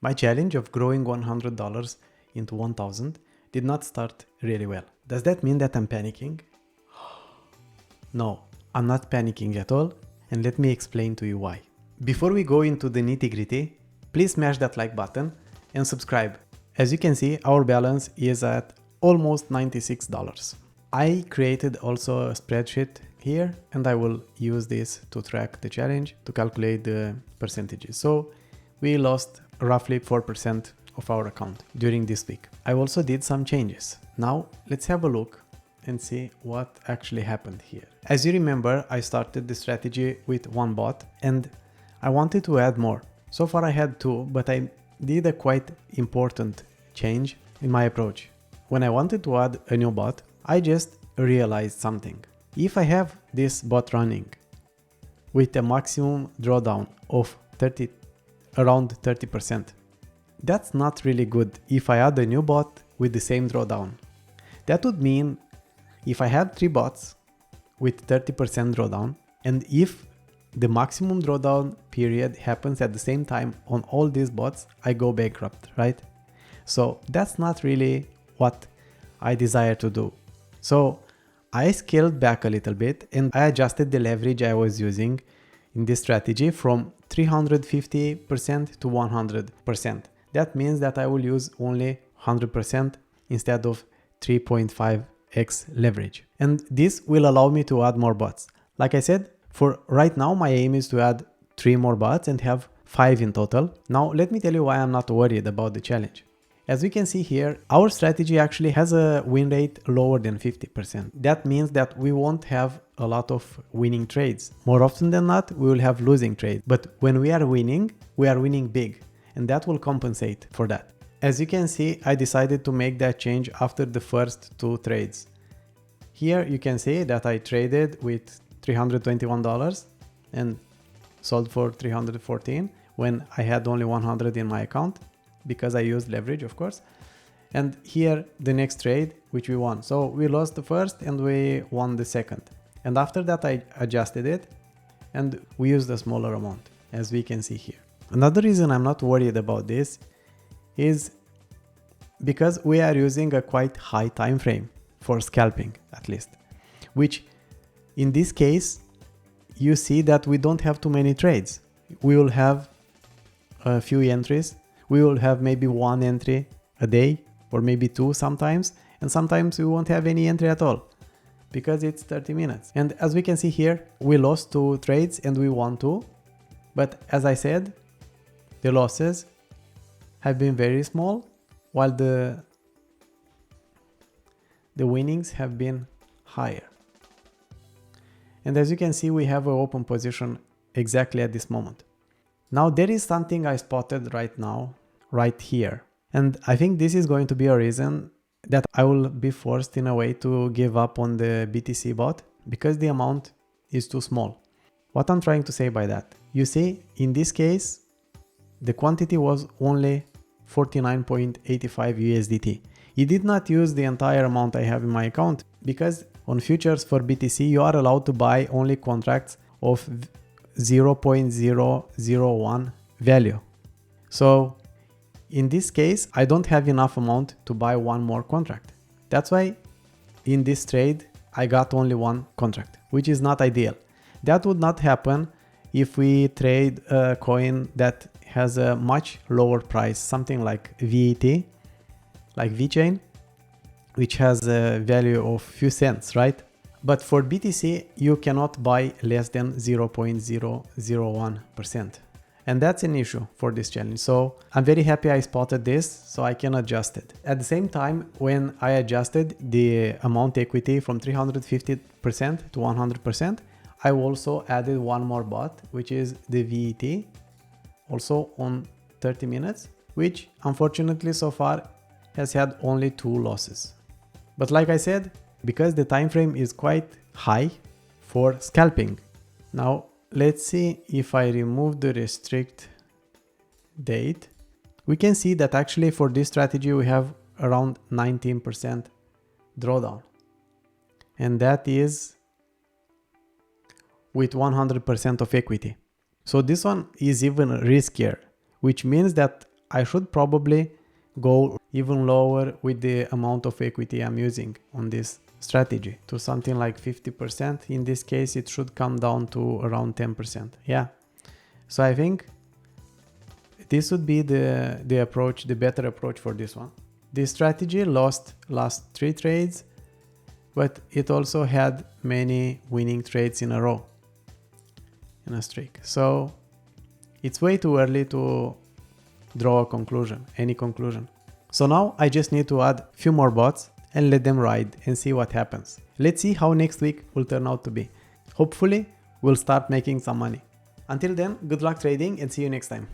My challenge of growing $100 into 1,000 did not start really well. Does that mean that I'm panicking? No, I'm not panicking at all, and let me explain to you why. Before we go into the nitty-gritty, please smash that like button and subscribe. As you can see, our balance is at almost $96. I created also a spreadsheet here, and I will use this to track the challenge to calculate the percentages. So we lost roughly 4% of our account during this week. I also did some changes. Now let's have a look and see what actually happened here. As you remember, I started the strategy with one bot and I wanted to add more. So far I had two, but I did a quite important change in my approach. When I wanted to add a new bot, I just realized something. If I have this bot running with a maximum drawdown of around 30%, that's not really good if I add a new bot with the same drawdown. That would mean if I had 3 bots with 30% drawdown, and if the maximum drawdown period happens at the same time on all these bots, I go bankrupt, right? So that's not really what I desire to do. So I scaled back a little bit and I adjusted the leverage I was using in this strategy from 350% to 100%. That means that I will use only 100% instead of 3.5x leverage. And this will allow me to add more bots. Like I said, for right now, my aim is to add 3 more bots and have 5 in total. Now, let me tell you why I'm not worried about the challenge. As we can see here, our strategy actually has a win rate lower than 50%. That means that we won't have a lot of winning trades. More often than not, we will have losing trades. But when we are winning big, and that will compensate for that. As you can see, I decided to make that change after the first 2 trades. Here you can see that I traded with $321 and sold for $314 when I had only 100 in my account because I used leverage, of course. And here the next trade, which we won. So we lost the first and we won the second. And after that I adjusted it and we used a smaller amount, as we can see here. Another reason I'm not worried about this is because we are using a quite high time frame for scalping, at least, which in this case, you see that we don't have too many trades. We will have a few entries. We will have maybe 1 entry a day or maybe 2 sometimes. And sometimes we won't have any entry at all because it's 30 minutes. And as we can see here, we lost 2 trades and we won 2. But as I said, the losses have been very small while the winnings have been higher. And as you can see, we have an open position exactly at this moment. Now there is something I spotted right now, right here. And I think this is going to be a reason that I will be forced in a way to give up on the BTC bot because the amount is too small. What I'm trying to say by that, you see, in this case, the quantity was only 49.85 USDT. It did not use the entire amount I have in my account because on futures for BTC, you are allowed to buy only contracts of 0.001 value. So in this case, I don't have enough amount to buy 1 more contract. That's why in this trade, I got only 1 contract, which is not ideal. That would not happen if we trade a coin that has a much lower price, something like VET, like VeChain, which has a value of few cents, right? But for BTC, you cannot buy less than 0.001%. And that's an issue for this challenge. So I'm very happy I spotted this so I can adjust it. At the same time, when I adjusted the amount equity from 350% to 100%, I also added 1 more bot, which is the VET, also on 30 minutes, which unfortunately so far has had only 2 losses. But like I said, because the time frame is quite high for scalping. Now let's see if I remove the restrict date. We can see that actually for this strategy we have around 19% drawdown. And that is with 100% of equity. So this one is even riskier, which means that I should probably go even lower with the amount of equity I'm using on this strategy to something like 50%. In this case, it should come down to around 10%. Yeah. So I think this would be the approach, the better approach for this one. This strategy lost last 3 trades, but it also had many winning trades in a row, in a streak. So it's way too early to draw a conclusion, any conclusion. So now I just need to add a few more bots and let them ride and see what happens. Let's see how next week will turn out to be. Hopefully we'll start making some money. Until then, good luck trading and see you next time.